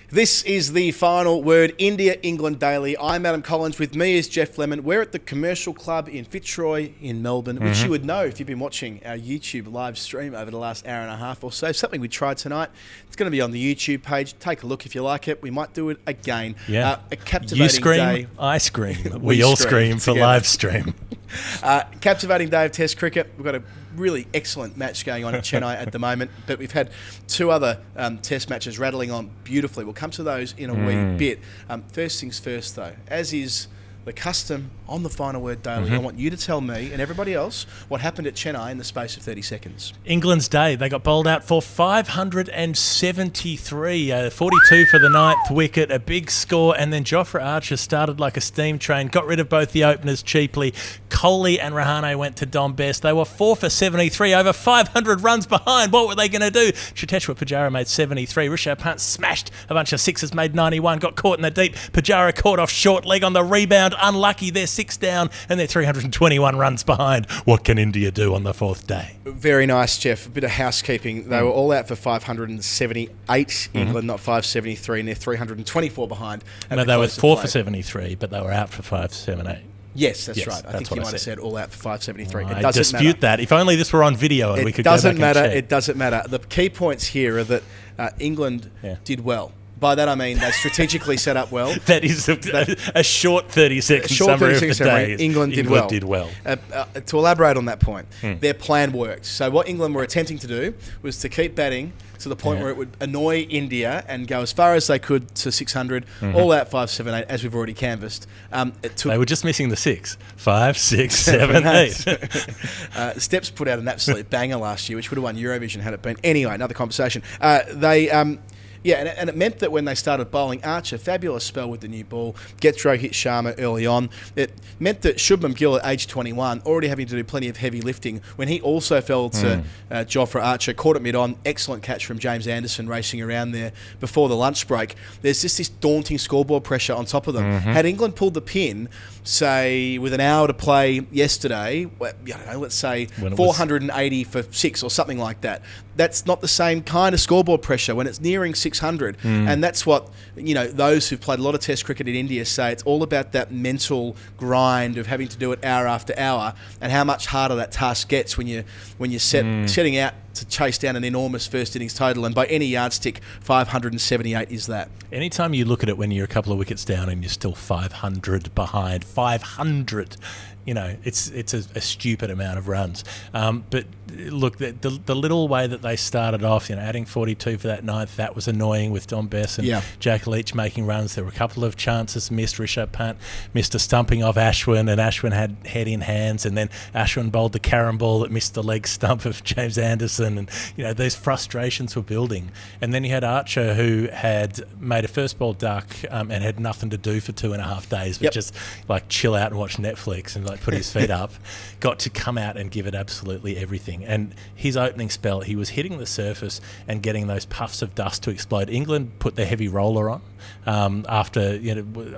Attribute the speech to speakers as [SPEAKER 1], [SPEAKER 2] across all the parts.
[SPEAKER 1] This is the final word, India-England Daily. I'm Adam Collins. With me is Geoff Lemon. We're at the Commercial Club in Fitzroy in Melbourne, which you would know if you've been watching our YouTube live stream over the last hour and a half or so. Something we tried tonight. It's going to be on the YouTube page. Take a look if you like it. We might do it again.
[SPEAKER 2] Yeah.
[SPEAKER 1] A captivating
[SPEAKER 2] you scream,
[SPEAKER 1] day.
[SPEAKER 2] I scream. We all scream for live stream.
[SPEAKER 1] Captivating day of Test cricket. We've got a really excellent match going on at Chennai at the moment, but we've had two other Test matches rattling on beautifully. We'll come to those in a wee bit. First things first, though, as is the custom on the Final Word Daily, I want you to tell me and everybody else what happened at Chennai in the space of 30 seconds.
[SPEAKER 2] England's day. They got bowled out for 573, 42 for the ninth wicket, a big score, and then Jofra Archer started like a steam train, got rid of both the openers cheaply. Kohli and Rahane went to Dom Bess. They were 4 for 73, over 500 runs behind. What were they going to do? Cheteshwar Pujara made 73. Rishabh Pant smashed a bunch of sixes, made 91, got caught in the deep. Pujara caught off short leg on the rebound. Unlucky, they're 6 down and they're 321 runs behind. What can India do on the fourth day?
[SPEAKER 1] Very nice, Geoff. A bit of housekeeping. They were all out for 578, England, not 573, and they're 324 behind.
[SPEAKER 2] No, they were 4 for 73, but they were out for 578.
[SPEAKER 1] Yes, that's right. I think you might have said all out for 573.
[SPEAKER 2] It doesn't dispute that. If only this were on video and we could go back and check.
[SPEAKER 1] It doesn't matter. The key points here are that England did well. By that I mean they strategically set up well.
[SPEAKER 2] That is a short 30-second summary of the day.
[SPEAKER 1] England did well. To elaborate on that point, their plan worked. So what England were attempting to do was to keep batting to the point where it would annoy India and go as far as they could to 600, all out 578, as we've already canvassed.
[SPEAKER 2] They were just missing the 6. 5, 6, 7, 8.
[SPEAKER 1] Steps put out an absolute banger last year, which would have won Eurovision had it been. Anyway, another conversation. And it meant that when they started bowling, Archer, fabulous spell with the new ball. Gethro hit Sharma early on. It meant that Shubman Gill at age 21, already having to do plenty of heavy lifting, when he also fell to Jofra Archer, caught it mid-on, excellent catch from James Anderson racing around there before the lunch break. There's just this daunting scoreboard pressure on top of them. Had England pulled the pin, say, with an hour to play yesterday, let's say 480 for 6 or something like that, that's not the same kind of scoreboard pressure when it's nearing 600. And that's what, those who've played a lot of Test cricket in India say. It's all about that mental grind of having to do it hour after hour, and how much harder that task gets when you're setting out to chase down an enormous first innings total. And by any yardstick, 578 is that.
[SPEAKER 2] Anytime you look at it when you're a couple of wickets down and you're still 500 behind, 500, it's a stupid amount of runs. But look, the little way that they started off, adding 42 for that ninth, that was annoying with Dom Bess and Jack Leach making runs. There were a couple of chances missed. Rishabh Pant missed a stumping off Ashwin, and Ashwin had head in hands, and then Ashwin bowled the carom ball that missed the leg stump of James Anderson, and those frustrations were building. And then you had Archer, who had made a first ball duck and had nothing to do for 2.5 days, but just like chill out and watch Netflix and put his feet up, got to come out and give it absolutely everything. And his opening spell, he was hitting the surface and getting those puffs of dust to explode. England put their heavy roller on after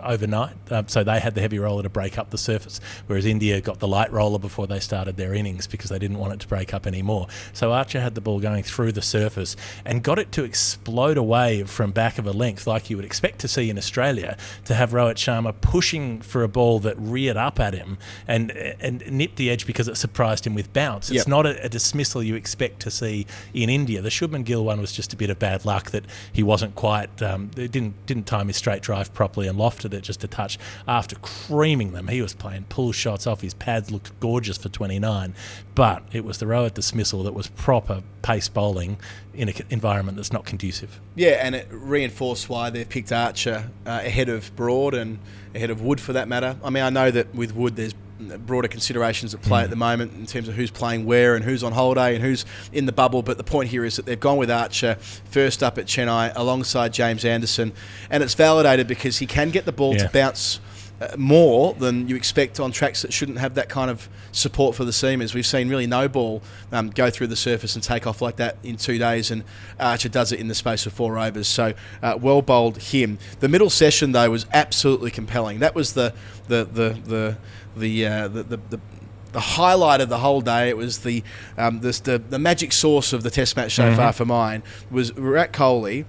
[SPEAKER 2] overnight, so they had the heavy roller to break up the surface, whereas India got the light roller before they started their innings because they didn't want it to break up anymore. So Archer had the ball going through the surface and got it to explode away from back of a length, like you would expect to see in Australia, to have Rohit Sharma pushing for a ball that reared up at him and nipped the edge because it surprised him with bounce. It's not a dismissal you expect to see in India. The Shubman Gill one was just a bit of bad luck that he wasn't quite, didn't time his straight drive properly and lofted it just a touch after creaming them. He was playing pull shots off his pads, looked gorgeous for 29, but it was the Rohit dismissal that was proper pace bowling in an environment that's not conducive.
[SPEAKER 1] Yeah, and it reinforced why they've picked Archer ahead of Broad and ahead of Wood for that matter. I mean, I know that with Wood there's broader considerations at play at the moment in terms of who's playing where and who's on holiday and who's in the bubble, but the point here is that they've gone with Archer first up at Chennai alongside James Anderson, and it's validated because he can get the ball to bounce more than you expect on tracks that shouldn't have that kind of support for the seamers. We've seen really no ball go through the surface and take off like that in 2 days, and Archer does it in the space of 4 overs. So well bowled him. The middle session though was absolutely compelling. That was the highlight of the whole day. It was the magic sauce of the Test match so far for mine was Virat Kohli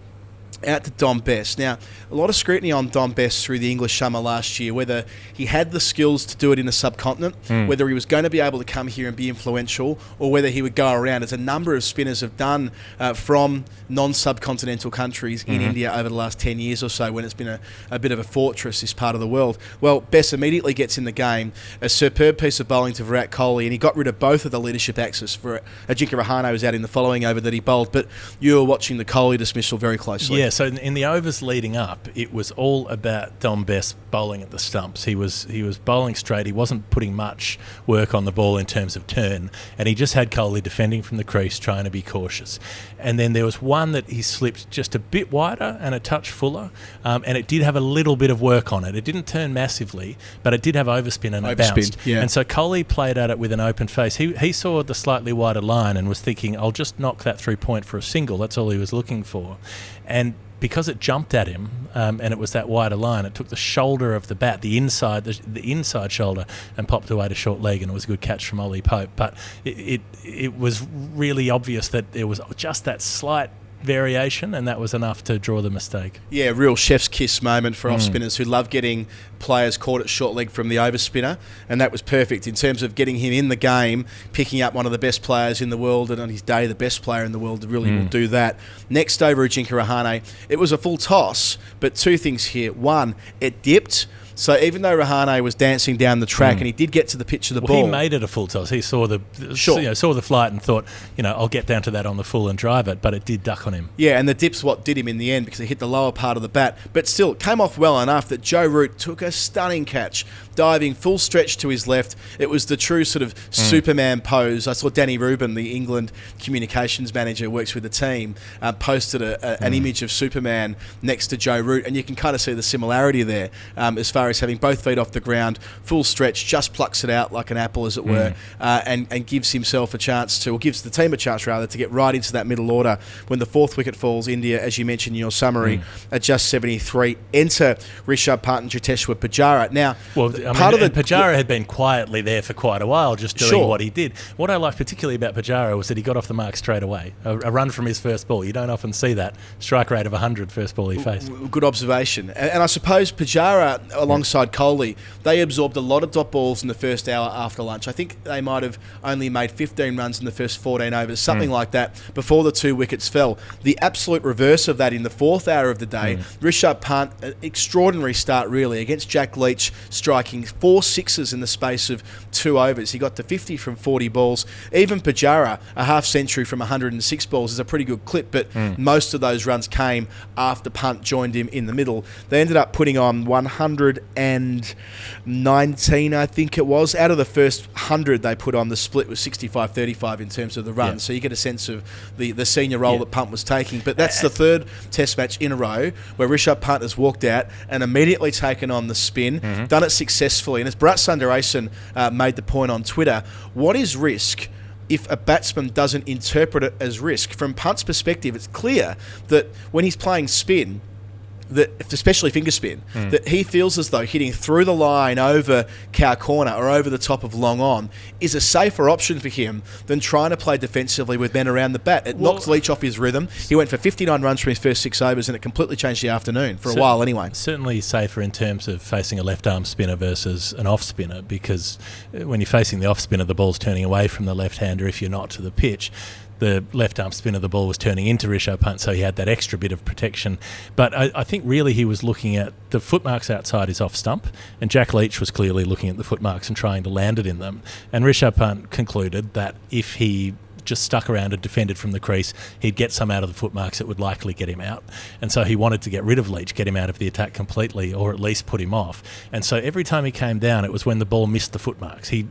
[SPEAKER 1] out to Dom Bess. Now, a lot of scrutiny on Dom Bess through the English summer last year, whether he had the skills to do it in the subcontinent, whether he was going to be able to come here and be influential, or whether he would go around, as a number of spinners have done from non-subcontinental countries in India over the last 10 years or so, when it's been a bit of a fortress, this part of the world. Well, Bess immediately gets in the game, a superb piece of bowling to Virat Kohli, and he got rid of both of the leadership axis. For Ajinkya Rahane was out in the following over that he bowled, but you were watching the Kohli dismissal very closely.
[SPEAKER 2] Yeah, so in the overs leading up, it was all about Dom Bess bowling at the stumps. He was bowling straight. He wasn't putting much work on the ball in terms of turn, and he just had Kohli defending from the crease, trying to be cautious. And then there was one that he slipped just a bit wider and a touch fuller, and it did have a little bit of work on it. It didn't turn massively, but it did have overspin and it bounced.
[SPEAKER 1] Yeah.
[SPEAKER 2] And so Kohli played at it with an open face. He saw the slightly wider line and was thinking, I'll just knock that through point for a single. That's all he was looking for. And because it jumped at him, and it was that wider line, it took the shoulder of the bat, the inside shoulder, and popped away to short leg, and it was a good catch from Ollie Pope. But it was really obvious that there was just that slight variation, and that was enough to draw the mistake.
[SPEAKER 1] Yeah, real chef's kiss moment for off spinners who love getting players caught at short leg from the over spinner, and that was perfect in terms of getting him in the game, picking up one of the best players in the world, and on his day the best player in the world really will do that. Next over Ajinkya Rahane, it was a full toss, but two things here. One, it dipped. So even though Rahane was dancing down the track and he did get to the pitch of the ball,
[SPEAKER 2] he made it a full toss. He saw the flight and thought, I'll get down to that on the full and drive it, but it did duck on him.
[SPEAKER 1] Yeah, and the dip's what did him in the end, because he hit the lower part of the bat. But still, it came off well enough that Joe Root took a stunning catch, diving full stretch to his left. It was the true sort of Superman pose. I saw Danny Rubin, the England communications manager, works with the team, posted an image of Superman next to Joe Root, and you can kind of see the similarity there as far as having both feet off the ground, full stretch, just plucks it out like an apple, as it were, and gives himself a chance to, or gives the team a chance rather, to get right into that middle order. When the fourth wicket falls, India, as you mentioned in your summary, are just 73. Enter Rishabh Pant and Cheteshwar Pujara. Now,
[SPEAKER 2] Pujara had been quietly there for quite a while, just doing what he did. What I liked particularly about Pujara was that he got off the mark straight away. A run from his first ball. You don't often see that. Strike rate of 100 first ball he faced.
[SPEAKER 1] Good observation. And I suppose Pujara, alongside Kohli, they absorbed a lot of dot balls in the first hour after lunch. I think they might have only made 15 runs in the first 14 overs, something like that, before the two wickets fell. The absolute reverse of that in the fourth hour of the day, Rishabh Pant, an extraordinary start really, against Jack Leach, striking 4 sixes in the space of 2 overs. He got to 50 from 40 balls. Even Pujara, a half century from 106 balls, is a pretty good clip, but most of those runs came after Pant joined him in the middle. They ended up putting on 119, I think it was. Out of the first 100 they put on, the split was 65-35 in terms of the runs. So you get a sense of the senior role that Pant was taking. But that's the third test match in a row where Rishabh Pant has walked out and immediately taken on the spin, done it successfully. And as Bharat Sundaresan made the point on Twitter, what is risk if a batsman doesn't interpret it as risk? From Pant's perspective, it's clear that when he's playing spin, that especially finger spin, that he feels as though hitting through the line over cow corner or over the top of long on is a safer option for him than trying to play defensively with men around the bat. It knocked Leach off his rhythm. He went for 59 runs from his first 6 overs, and it completely changed the afternoon for a while anyway.
[SPEAKER 2] Certainly safer in terms of facing a left-arm spinner versus an off-spinner, because when you're facing the off-spinner, the ball's turning away from the left-hander if you're not to the pitch. The left-arm spin of the ball was turning into Rishabh Pant, so he had that extra bit of protection. But I think really he was looking at the footmarks outside his off-stump, and Jack Leach was clearly looking at the footmarks and trying to land it in them. And Rishabh Pant concluded that if he just stuck around and defended from the crease, he'd get some out of the footmarks that would likely get him out. And so he wanted to get rid of Leach, get him out of the attack completely, or at least put him off. And so every time he came down, it was when the ball missed the footmarks. He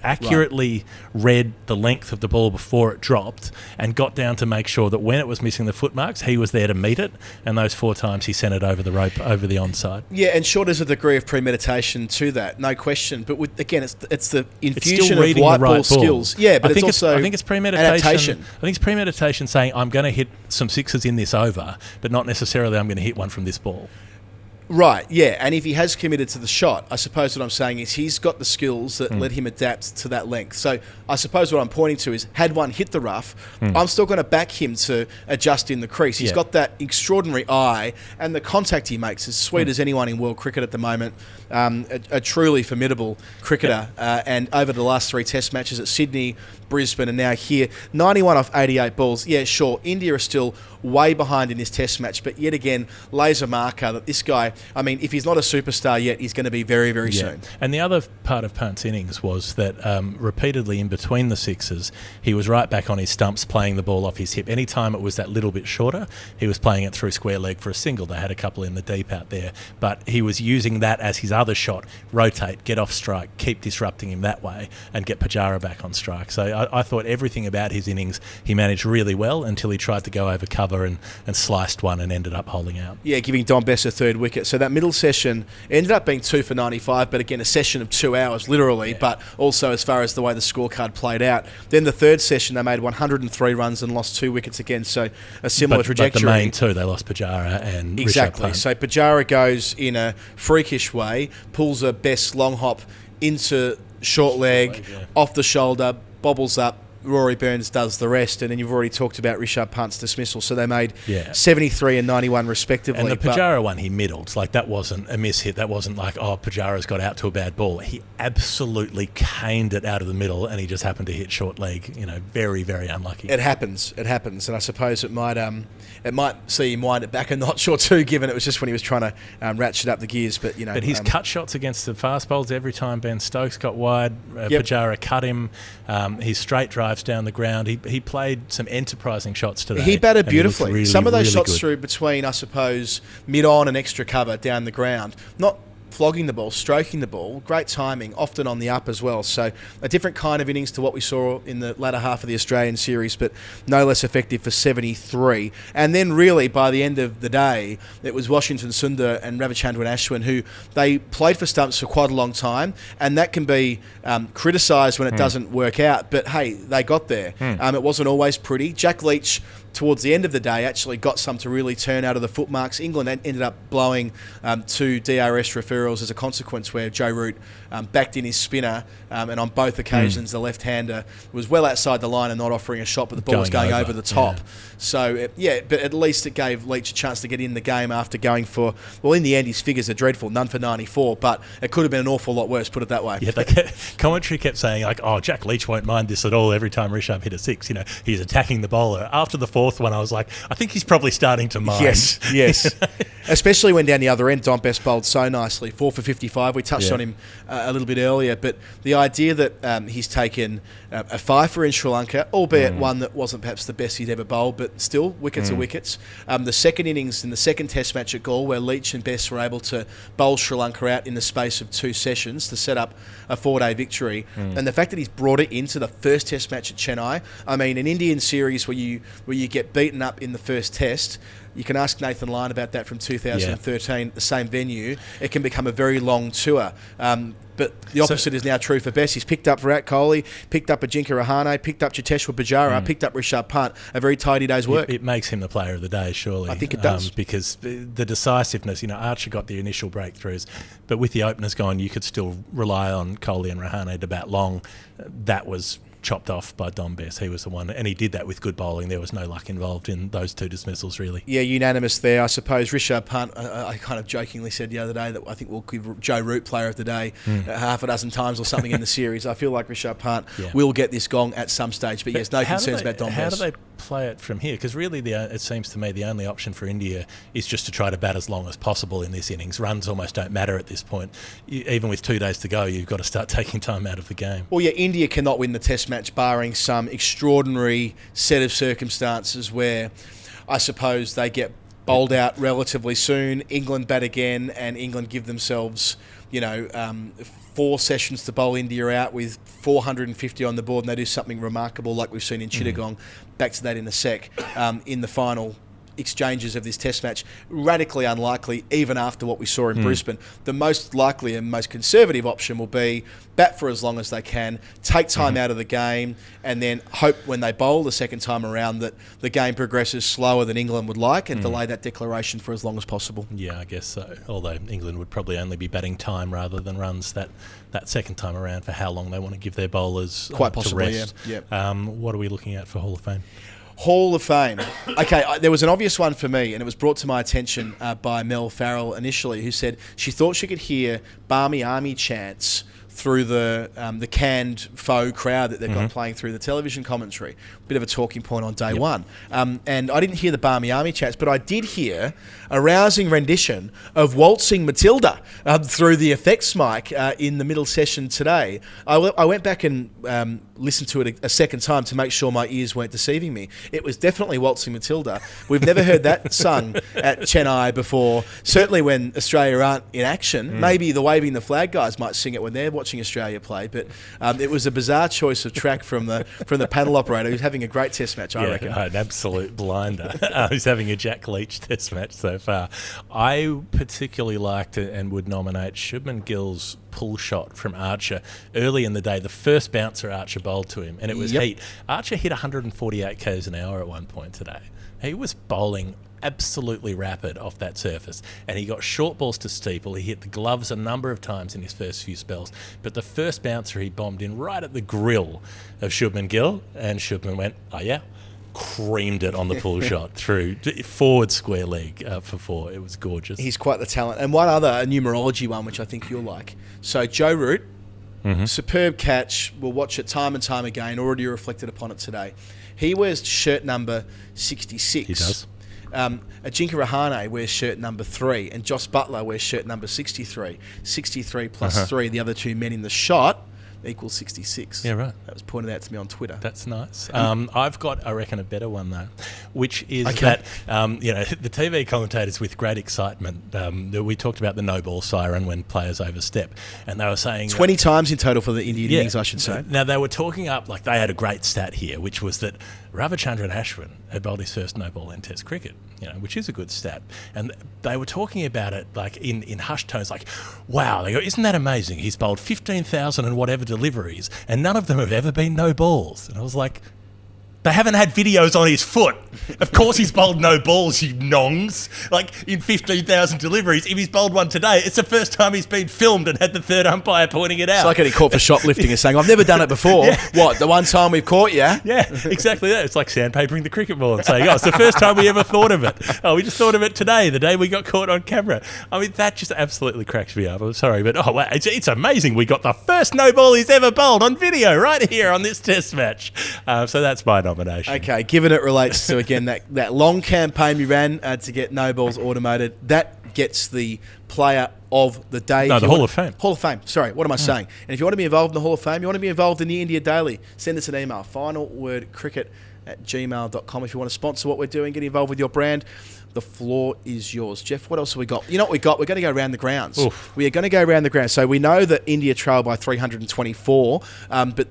[SPEAKER 2] accurately read the length of the ball before it dropped and got down to make sure that when it was missing the footmarks, he was there to meet it. And those 4 times he sent it over the rope, over the onside.
[SPEAKER 1] Yeah, and sure, there's a degree of premeditation to that, no question. But again, it's the infusion of white ball skills. Yeah, but I think it's
[SPEAKER 2] premeditation.
[SPEAKER 1] Adaptation.
[SPEAKER 2] I think it's premeditation saying, I'm going to hit some sixes in this over, but not necessarily I'm going to hit one from this ball.
[SPEAKER 1] Right, yeah, and if he has committed to the shot, I suppose what I'm saying is he's got the skills that let him adapt to that length. So I suppose what I'm pointing to is, had one hit the rough, I'm still going to back him to adjust in the crease. He's got that extraordinary eye, and the contact he makes is sweet as anyone in world cricket at the moment. A truly formidable cricketer, and over the last 3 test matches at Sydney, Brisbane, and now here, 91 off 88 balls. Yeah, sure, India are still way behind in this test match, but yet again, laser marker that this guy, I mean, if he's not a superstar yet, he's going to be very, very soon.
[SPEAKER 2] And the other part of Pant's innings was that repeatedly in between the sixes, he was right back on his stumps playing the ball off his hip. Anytime it was that little bit shorter, he was playing it through square leg for a single. They had a couple in the deep out there, but he was using that as his other shot, rotate, get off strike, keep disrupting him that way, and get Pujara back on strike. So I thought everything about his innings he managed really well until he tried to go over cover and sliced one and ended up holding out.
[SPEAKER 1] Yeah, giving Dom Bess a 3rd wicket. So that middle session ended up being 2 for 95, but again, a session of 2 hours, literally, but also as far as the way the scorecard played out. Then the 3rd session, they made 103 runs and lost 2 wickets again, so a similar trajectory.
[SPEAKER 2] But the main 2, they lost Pujara and
[SPEAKER 1] exactly.
[SPEAKER 2] Rishabh Pant.
[SPEAKER 1] So Pujara goes in a freakish way, pulls a Bess long hop into short leg, off the shoulder, bobbles up. Rory Burns does the rest, and then you've already talked about Rishabh Pant's dismissal. So they made 73 and 91 respectively.
[SPEAKER 2] And the Pujara one, he middled. Like, that wasn't a miss hit. That wasn't like, oh, Pujara's got out to a bad ball. He absolutely caned it out of the middle, and he just happened to hit short leg. You know, very, very unlucky.
[SPEAKER 1] It happens. It happens, and I suppose it might see him wind it back a notch or two, given it was just when he was trying to ratchet up the gears. But you know,
[SPEAKER 2] but his cut shots against the fast bowls every time Ben Stokes got wide, Pujara cut him. His straight drives down the ground. He played some enterprising shots today.
[SPEAKER 1] He batted beautifully.
[SPEAKER 2] Really,
[SPEAKER 1] some of those
[SPEAKER 2] really
[SPEAKER 1] shots
[SPEAKER 2] good.
[SPEAKER 1] through between, I suppose, mid-on and extra cover down the ground. Not flogging the ball, stroking the ball, great timing, often on the up as well. So a different kind of innings to what we saw in the latter half of the Australian series, but no less effective for 73. And then really by the end of the day, it was Washington Sundar and Ravichandran Ashwin who they played for stumps for quite a long time, and that can be criticised when it doesn't work out. But hey, they got there. It wasn't always pretty. Jack Leach, towards the end of the day, actually got some to really turn out of the footmarks. England ended up blowing 2 DRS referrals as a consequence, where Joe Root backed in his spinner, and on both occasions the left-hander was well outside the line and not offering a shot, but the ball was going over the top. So, but at least it gave Leach a chance to get in the game after going for, well, in the end, his figures are dreadful, none for 94, but it could have been an awful lot worse, put it that way.
[SPEAKER 2] Yeah, commentary kept saying, like, oh, Jack Leach won't mind this at all every time Rishabh hit a 6. You know, he's attacking the bowler. After the 4th one, I was like, I think he's probably starting to mind.
[SPEAKER 1] Yes. Especially when down the other end, Dom Bess bowled so nicely, 4 for 55. We touched on him a little bit earlier, but the idea that he's taken a 5 for in Sri Lanka, albeit one that wasn't perhaps the best he'd ever bowled, but still, wickets are wickets. The second innings in the second test match at Galle, where Leach and Bess were able to bowl Sri Lanka out in the space of 2 sessions to set up a 4-day victory, and the fact that he's brought it into the first test match at Chennai. I mean, an Indian series where you get beaten up in the first test, you can ask Nathan Lyon about that from 2013, the same venue. It can become a very long tour. But the opposite is now true for Bess. He's picked up Virat Kohli, picked up Ajinkya Rahane, picked up Cheteshwar Pujara, picked up Rishabh Pant. A very tidy day's work.
[SPEAKER 2] It makes him the player of the day, surely.
[SPEAKER 1] I think it does.
[SPEAKER 2] Because the decisiveness, you know, Archer got the initial breakthroughs, but with the openers gone, you could still rely on Kohli and Rahane to bat long. That was chopped off by Dom Bess. He was the one, and he did that with good bowling. There was no luck involved in those 2 dismissals, really.
[SPEAKER 1] Yeah, unanimous there. I suppose Rishabh Pant, I kind of jokingly said the other day that I think we'll give Joe Root player of the day half a dozen times or something in the series. I feel like Rishabh Pant will get this gong at some stage, but yes, no concerns about Dom Bess.
[SPEAKER 2] How do they play it from here? Because really, it seems to me the only option for India is just to try to bat as long as possible in this innings. Runs almost don't matter at this point. Even with 2 days to go, you've got to start taking time out of the game.
[SPEAKER 1] Well, yeah, India cannot win the test match barring some extraordinary set of circumstances where I suppose they get bowled out relatively soon. England bat again, and England give themselves, 4 sessions to bowl India out with 450 on the board, and they do something remarkable like we've seen in Chittagong. Back to that in a sec. In the final exchanges of this test match, radically unlikely, even after what we saw in Brisbane. The most likely and most conservative option will be bat for as long as they can, take time out of the game, and then hope when they bowl the second time around that the game progresses slower than England would like, and delay that declaration for as long as possible.
[SPEAKER 2] Yeah, I guess so. Although England would probably only be batting time rather than runs that second time around for how long they want to give their bowlers
[SPEAKER 1] Quite possibly,
[SPEAKER 2] to rest.
[SPEAKER 1] yeah.
[SPEAKER 2] What are we looking at for Hall of Fame?
[SPEAKER 1] Hall of Fame. Okay, there was an obvious one for me, and it was brought to my attention by Mel Farrell initially, who said she thought she could hear Barmy Army chants through the canned faux crowd that they've got playing through the television commentary. Bit of a talking point on day one. And I didn't hear the Barmy Army chants, but I did hear a rousing rendition of Waltzing Matilda through the effects mic in the middle session today. I went back and listened to it a second time to make sure my ears weren't deceiving me. It was definitely Waltzing Matilda. We've never heard that sung at Chennai before. Certainly when Australia aren't in action. Maybe the waving the flag guys might sing it when they're watching Australia play, but it was a bizarre choice of track from the panel operator, who's having a great test match, I reckon.
[SPEAKER 2] An absolute blinder. He's having a Jack Leach test match so far. I particularly liked it and would nominate Shubman Gill's pull shot from Archer early in the day, the first bouncer Archer bowled to him, and it was heat. Archer hit 148 k's an hour at one point today. He was bowling absolutely rapid off that surface, and he got short balls to steeple. He hit the gloves a number of times in his first few spells, but the first bouncer he bombed in right at the grill of Shubman Gill, and Shubman went, oh yeah, creamed it on the pull shot through forward square leg for 4. It was gorgeous.
[SPEAKER 1] He's quite the talent. And one other, a numerology one, which I think you'll like. So Joe Root, superb catch. We'll watch it time and time again. Already reflected upon it today. He wears shirt number 66.
[SPEAKER 2] He does.
[SPEAKER 1] Ajinkya Rahane wears shirt number 3, and Joss Butler wears shirt number 63. 63 plus 3, the other two men in the shot, equals 66.
[SPEAKER 2] Yeah, right.
[SPEAKER 1] That was pointed out to me on Twitter.
[SPEAKER 2] That's nice. I've got, I reckon, a better one, though, which is that, the TV commentators with great excitement, we talked about the no ball siren when players overstep, and they were saying
[SPEAKER 1] 20 times in total for the Indian innings, I should say.
[SPEAKER 2] Now, they were talking up, like they had a great stat here, which was that Ravichandran Ashwin had bowled his first no ball in Test cricket, which is a good stat. And they were talking about it like in hushed tones, like, wow, they go, isn't that amazing? He's bowled 15,000 and whatever deliveries, and none of them have ever been no balls. And I was like, they haven't had videos on his foot. Of course he's bowled no balls, you nongs. Like, in 15,000 deliveries, if he's bowled one today, it's the first time he's been filmed and had the third umpire pointing it out.
[SPEAKER 1] It's like getting caught for shoplifting and saying, I've never done it before. Yeah. What, the one time we've caught you?
[SPEAKER 2] Yeah, exactly that. It's like sandpapering the cricket ball and saying, it's the first time we ever thought of it. Oh, we just thought of it today, the day we got caught on camera. I mean, that just absolutely cracks me up. I'm sorry, but wow, it's amazing. We got the first no ball he's ever bowled on video right here on this test match. So that's my nomination.
[SPEAKER 1] Okay, given it relates to, again, that long campaign we ran to get no balls automated, that gets the player of the day.
[SPEAKER 2] No, the Hall of Fame.
[SPEAKER 1] Hall of Fame. Sorry, what am I saying? And if you want to be involved in the Hall of Fame, you want to be involved in the India Daily, send us an email, finalwordcricket@gmail.com. If you want to sponsor what we're doing, get involved with your brand, the floor is yours. Geoff, what else have we got? You know what we got? We're going to go around the grounds. Oof. We are going to go around the grounds. So we know that India trail by 324, but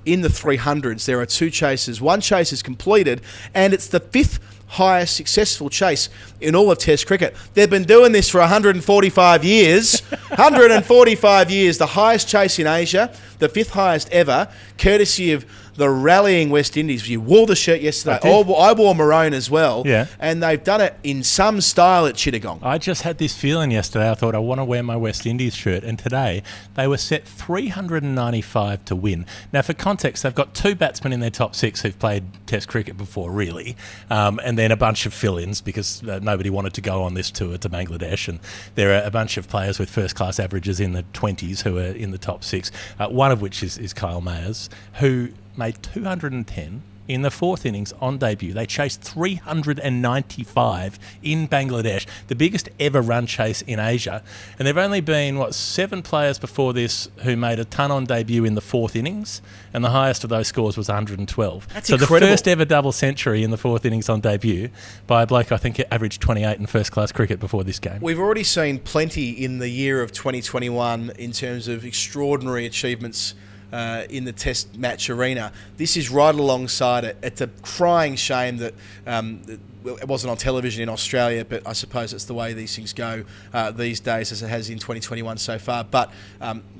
[SPEAKER 1] in the 300s, there are 2 chases. One chase is completed, and it's the 5th highest successful chase in all of Test cricket. They've been doing this for 145 years. 145 years, the highest chase in Asia, the 5th highest ever, courtesy of the rallying West Indies. You wore the shirt yesterday. I wore maroon as well. Yeah. And they've done it in some style at Chittagong.
[SPEAKER 2] I just had this feeling yesterday. I thought, I want to wear my West Indies shirt. And today, they were set 395 to win. Now, for context, they've got 2 batsmen in their top 6 who've played Test cricket before, really. And then a bunch of fill-ins because nobody wanted to go on this tour to Bangladesh. And there are a bunch of players with first-class averages in the 20s who are in the top 6. One of which is Kyle Mayers, who made 210 in the 4th innings on debut. They chased 395 in Bangladesh, the biggest ever run chase in Asia. And there have only been, 7 players before this who made a ton on debut in the 4th innings, and the highest of those scores was 112.
[SPEAKER 1] That's
[SPEAKER 2] so
[SPEAKER 1] incredible.
[SPEAKER 2] The first ever double century in the 4th innings on debut by a bloke I think averaged 28 in first-class cricket before this game.
[SPEAKER 1] We've already seen plenty in the year of 2021 in terms of extraordinary achievements in the Test match arena. This is right alongside it. It's a crying shame that it wasn't on television in Australia, but I suppose it's the way these things go these days, as it has in 2021 so far. But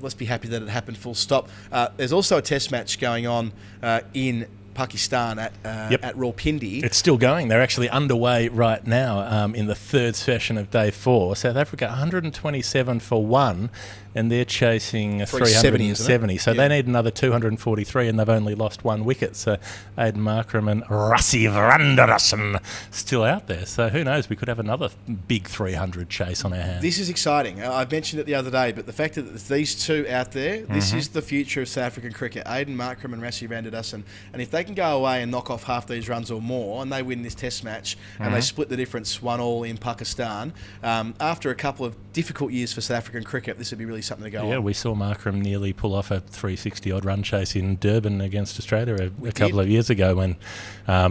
[SPEAKER 1] let's be happy that it happened, full stop. There's also a Test match going on in Pakistan at Rawalpindi.
[SPEAKER 2] It's still going. They're actually underway right now in the third session of day 4. South Africa 127 for 1, and they're chasing 370. So they need another 243, and they've only lost 1 wicket. So Aiden Markram and Rassie Varandarathan still out there. So who knows? We could have another big 300 chase on our hands.
[SPEAKER 1] This is exciting. I mentioned it the other day, but the fact that there's these two out there, this is the future of South African cricket. Aiden Markram and Rassie Varandarathan. And if they can go away and knock off half these runs or more, and they win this Test match, and they split the difference 1-1 in Pakistan, after a couple of difficult years for South African cricket, this would be really something to go on.
[SPEAKER 2] Yeah, we saw Markram nearly pull off a 360-odd run chase in Durban against Australia a couple of years ago when that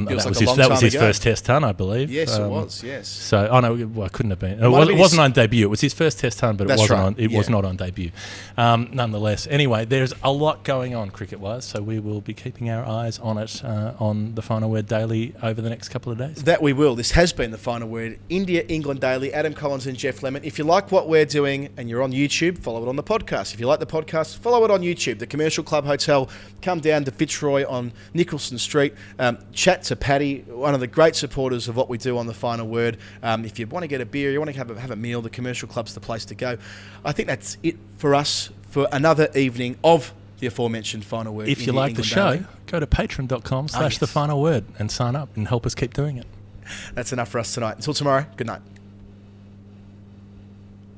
[SPEAKER 2] was his first Test ton, I believe.
[SPEAKER 1] Yes, it was, yes.
[SPEAKER 2] So, it couldn't have been. It wasn't on debut. It was his first Test ton, but it was not on debut. Nonetheless, anyway, there's a lot going on cricket-wise, so we will be keeping our eyes on it on the Final Word Daily over the next couple of days.
[SPEAKER 1] That we will. This has been the Final Word, India England Daily. Adam Collins and Geoff Lemon. If you like what we're doing and you're on YouTube, follow it on the podcast. If you like the podcast, follow it on YouTube. The Commercial Club Hotel. Come down to Fitzroy on Nicholson Street. Chat to Paddy, one of the great supporters of what we do on the Final Word. If you want to get a beer, you want to have a meal, the Commercial Club's the place to go. I think that's it for us for another evening of the aforementioned Final Word.
[SPEAKER 2] If you like the show, go to patreon.com/thefinalword and sign up and help us keep doing it.
[SPEAKER 1] That's enough for us tonight. Until tomorrow, good night.